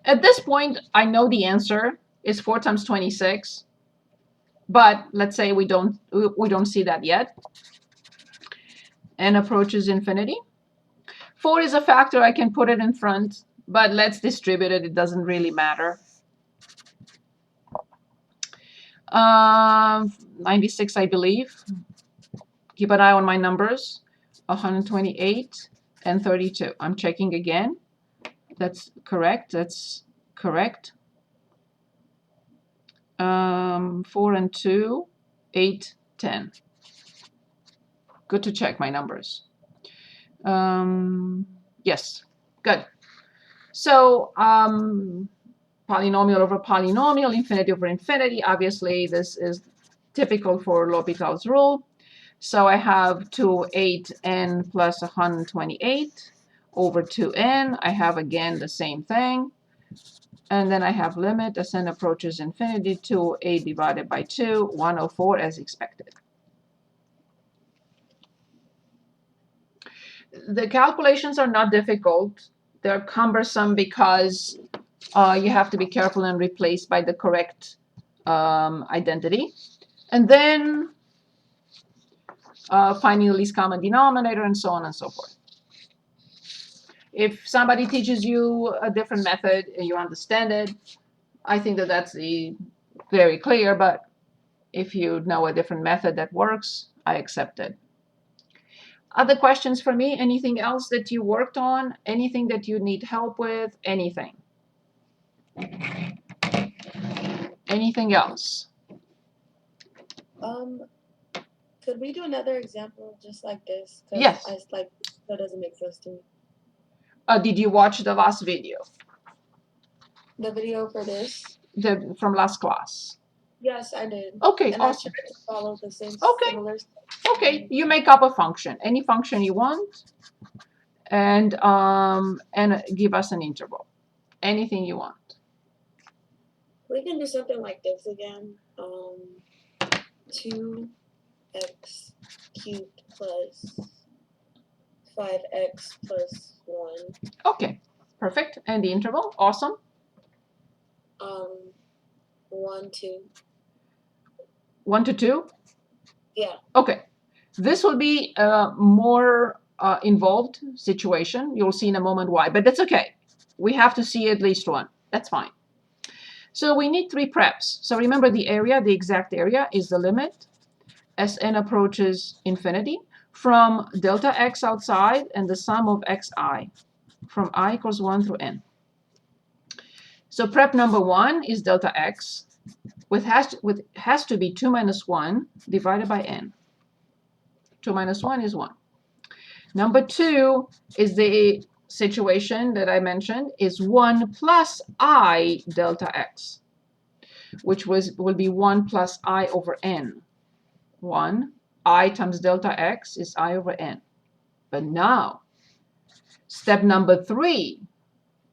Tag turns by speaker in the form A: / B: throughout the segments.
A: At this point, I know the answer is 4 times 26, but let's say we don't see that yet. N approaches infinity. 4 is a factor, I can put it in front, but let's distribute it. It doesn't really matter. 96, I believe. Keep an eye on my numbers. 128 and 32. I'm checking again. That's correct. That's correct. 4 and 2, 8, 10. Good to check my numbers. Yes, good. So polynomial over polynomial, infinity over infinity. Obviously, this is typical for L'Hopital's rule. So I have 2/8n plus 128 over 2n. I have again the same thing. And then I have limit as n approaches infinity, 2a divided by 2, 104 as expected. The calculations are not difficult. They're cumbersome because you have to be careful and replace by the correct identity. And then finding the least common denominator and so on and so forth. If somebody teaches you a different method and you understand it, I think that that's very clear, but if you know a different method that works, I accept it. Other questions for me? Anything else that you worked on? Anything that you need help with? Anything? Anything else?
B: Could we do another example just like this?
A: Yes.
B: That doesn't make sense to me.
A: Did you watch the last video?
B: The video for this?
A: From last class?
B: Yes, I did.
A: Okay,
B: and
A: awesome.
B: I tried to follow the same
A: similar steps. Okay, you make up a function, any function you want, and give us an interval, anything you want.
B: We can do something like this again. 2x cubed plus 5x plus 1.
A: Okay, perfect. And the interval, awesome.
B: 1, 2.
A: 1 to 2?
B: Yeah.
A: Okay. This will be a more involved situation. You'll see in a moment why, but that's okay. We have to see at least one. That's fine. So we need 3 preps. So remember the area, the exact area is the limit as n approaches infinity from delta x outside and the sum of xi from I equals 1 through n. So prep number 1 is delta x, which has to be 2 minus 1 divided by n. 2 minus 1 is 1. Number 2 is the situation that I mentioned, is 1 plus I delta x, which will be 1 plus I over n. 1, I times delta x is I over n. But now, step number 3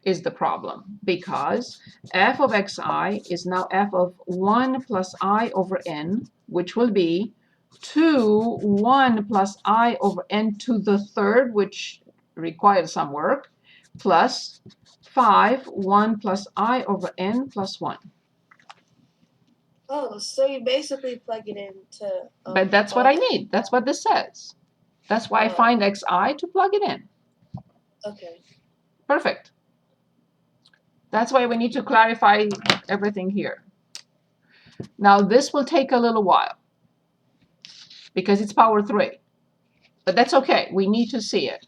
A: is the problem, because f of xi is now f of 1 plus I over n, which will be 2, 1 plus I over n to the third, which requires some work, plus 5, 1 plus I over n plus 1.
B: Oh, so you basically plug it into...
A: but that's what I need. That's what this says. That's why I find xi to plug it in.
B: Okay.
A: Perfect. That's why we need to clarify everything here. Now, this will take a little while because it's power 3. But that's okay. We need to see it.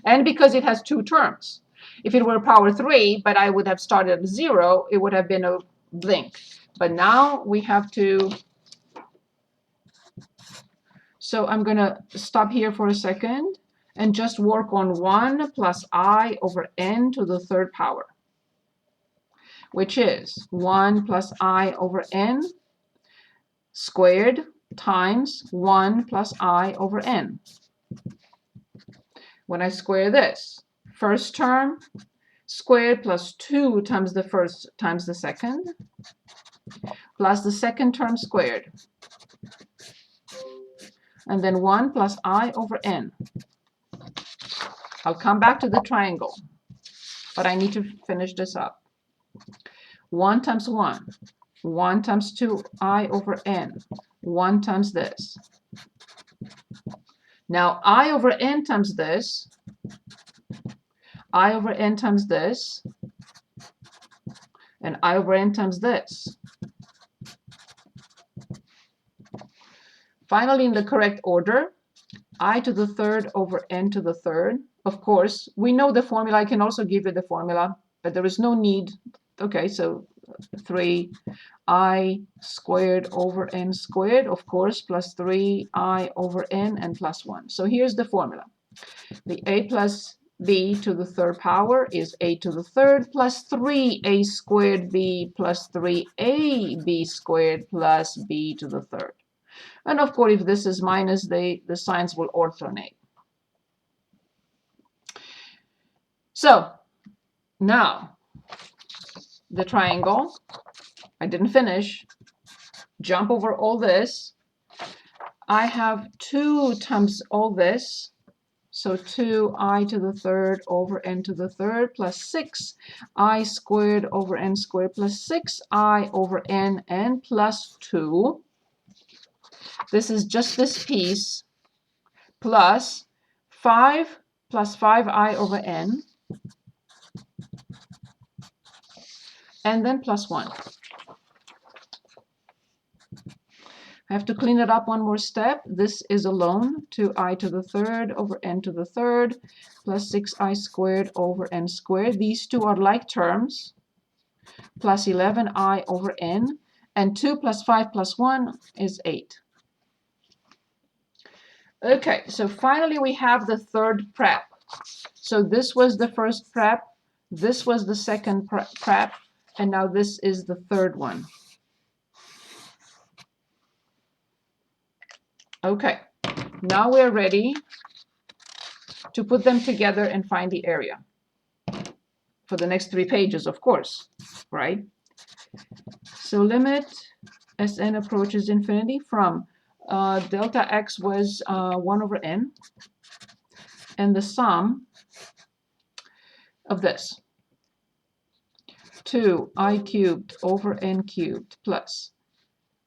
A: And because it has 2 terms. If it were power 3, but I would have started at 0, it would have been a blink. But now we have to... So I'm going to stop here for a second and just work on 1 plus I over n to the third power, which is 1 plus I over n squared times 1 plus I over n. When I square this, first term squared plus 2 times the first times the second, plus the second term squared, and then 1 plus I over n. I'll come back to the triangle, but I need to finish this up. 1 times 1. 1 times 2 I over n. 1 times this. Now I over n times this. I over n times this. And I over n times this. Finally, in the correct order, I to the third over n to the third. Of course, we know the formula. I can also give you the formula, but there is no need. Okay, so 3i squared over n squared, of course, plus 3i over n and plus 1. So here's the formula. The a plus b to the third power is a to the third plus 3a squared b plus 3ab squared plus b to the third. And of course, if this is minus, the signs will alternate. So now the triangle, I didn't finish. Jump over all this. I have 2 times all this. So 2i to the third over n to the third plus 6i squared over n squared plus 6i over n and plus 2. This is just this piece plus 5 plus 5i over n and then plus 1. I have to clean it up one more step. This is alone 2i to the third over n to the third plus 6i squared over n squared. These two are like terms plus 11i over n, and 2 plus 5 plus 1 is 8. Okay, so finally we have the third prep. So this was the first prep, this was the second prep, and now this is the third one. Okay, now we're ready to put them together and find the area. For the next 3 pages, of course, right? So limit as n approaches infinity from delta x was 1 over n, and the sum of this 2i cubed over n cubed plus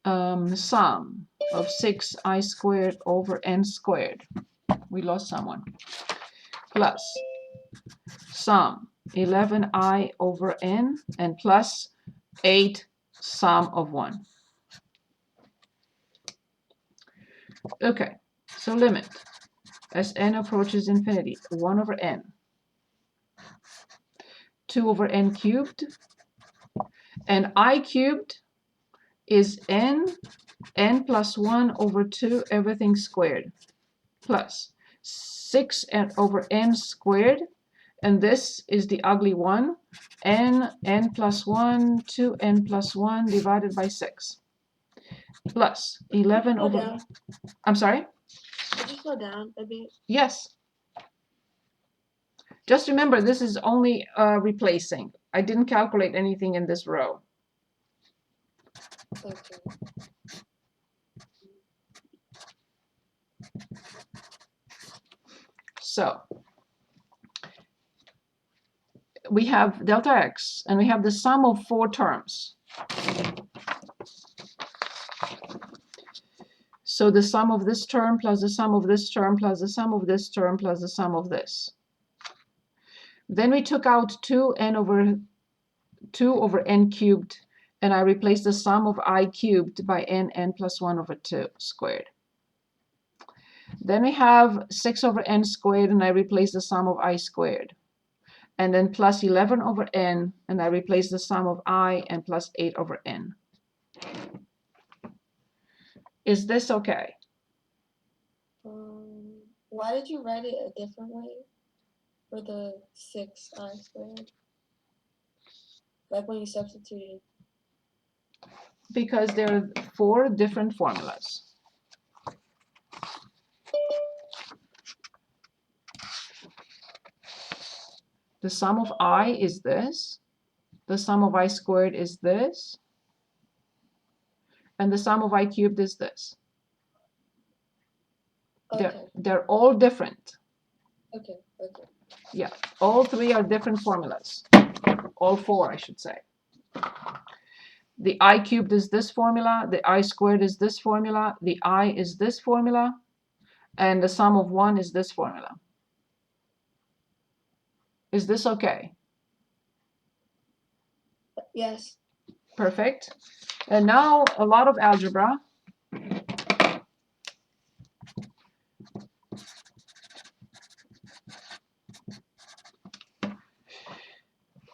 A: sum of 6i squared over n squared. We lost someone. Plus sum 11i over n and plus 8 sum of 1. Okay, so limit as n approaches infinity 1 over n, 2 over n cubed, and I cubed is n plus 1 over 2 everything squared plus 6 over n squared, and this is the ugly one, n plus 1 2n plus 1 divided by 6 plus 11 over
B: down.
A: I'm sorry?
B: Could you slow down a bit?
A: Yes. Just remember, this is only replacing. I didn't calculate anything in this row.
B: Okay.
A: So we have delta x, and we have the sum of 4 terms. So the sum of this term plus the sum of this term plus the sum of this term plus the sum of this. Then we took out 2 over n cubed, and I replaced the sum of I cubed by n plus 1 over 2 squared. Then we have 6 over n squared, and I replace the sum of I squared. And then plus 11 over n, and I replace the sum of I and plus 8 over n. Is this okay?
B: Why did you write it a different way for the 6i squared? Like when you substituted.
A: Because there are 4 different formulas. The sum of I is this. The sum of I squared is this. And the sum of I cubed is this.
B: Okay.
A: They're all different.
B: Okay.
A: Yeah, all 3 are different formulas. All 4, I should say. The I cubed is this formula, the I squared is this formula, the I is this formula, and the sum of 1 is this formula. Is this okay?
B: Yes.
A: Perfect. And now a lot of algebra.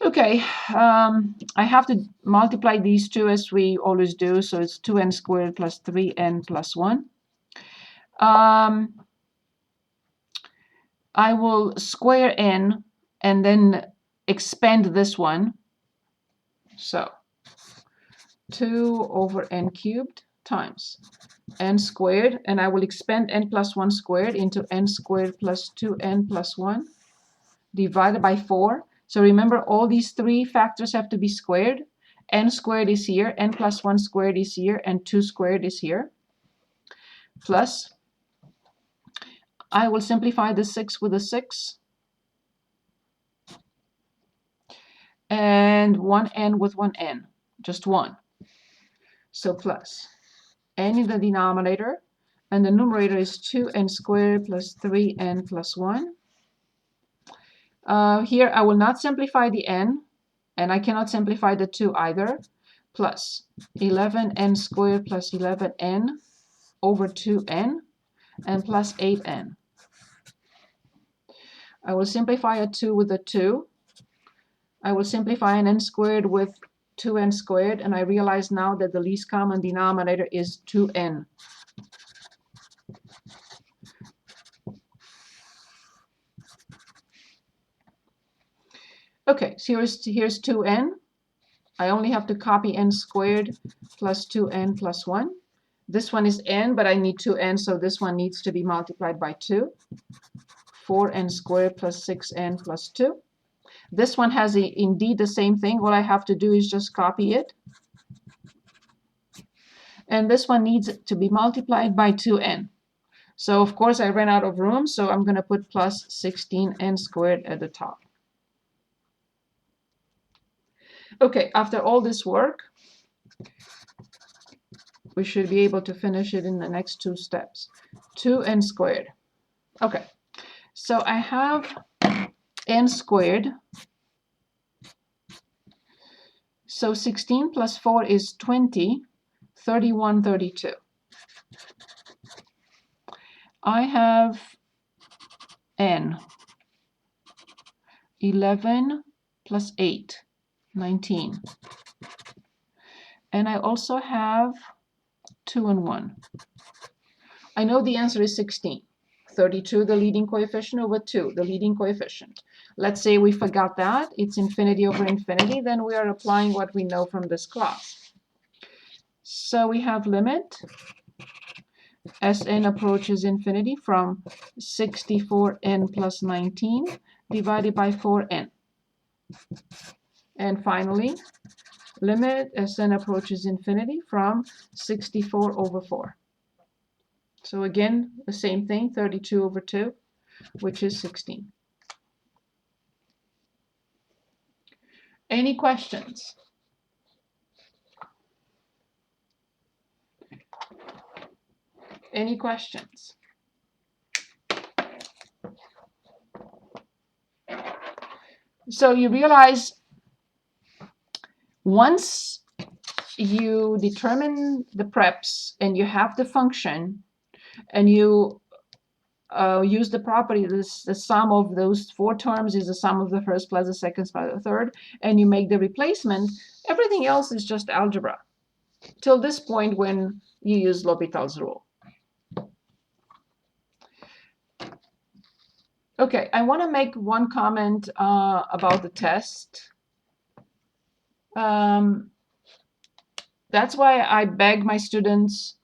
A: Okay, I have to multiply these two as we always do, so it's 2n squared plus 3n plus 1. I will square n and then expand this one. So 2 over n cubed times n squared, and I will expand n plus 1 squared into n squared plus 2n plus 1 divided by 4. So remember, all these three factors have to be squared. N squared is here, n plus 1 squared is here, and 2 squared is here. Plus, I will simplify the 6 with a 6. And 1n with 1n, just 1. So plus n in the denominator, and the numerator is 2n squared plus 3n plus 1. Here I will not simplify the n, and I cannot simplify the 2 either, plus 11n squared plus 11n over 2n, and plus 8n. I will simplify a 2 with a 2. I will simplify an n squared with 2n squared, and I realize now that the least common denominator is 2n. Okay, so here's 2n. I only have to copy n squared plus 2n plus 1. This one is n, but I need 2n, so this one needs to be multiplied by 2. 4n squared plus 6n plus 2. This one has indeed the same thing. All I have to do is just copy it. And this one needs to be multiplied by 2n. So of course I ran out of room, so I'm going to put plus 16n squared at the top. Okay, after all this work, we should be able to finish it in the next 2 steps. 2n squared. Okay, so I have n squared. So 16 plus 4 is 20, 31, 32. I have n. 11 plus 8, 19. And I also have 2 and 1. I know the answer is 16. 32, the leading coefficient, over 2, the leading coefficient. Let's say we forgot that. It's infinity over infinity. Then we are applying what we know from this class. So we have limit as n approaches infinity from 64n plus 19 divided by 4n. And finally, limit as n approaches infinity from 64 over 4. So again, the same thing, 32 over 2, which is 16. Any questions? Any questions? So you realize once you determine the preps and you have the function and you use the property, the sum of those 4 terms is the sum of the first plus the second plus the third, and you make the replacement, everything else is just algebra till this point when you use L'Hopital's rule. Okay, I want to make one comment about the test. That's why I beg my students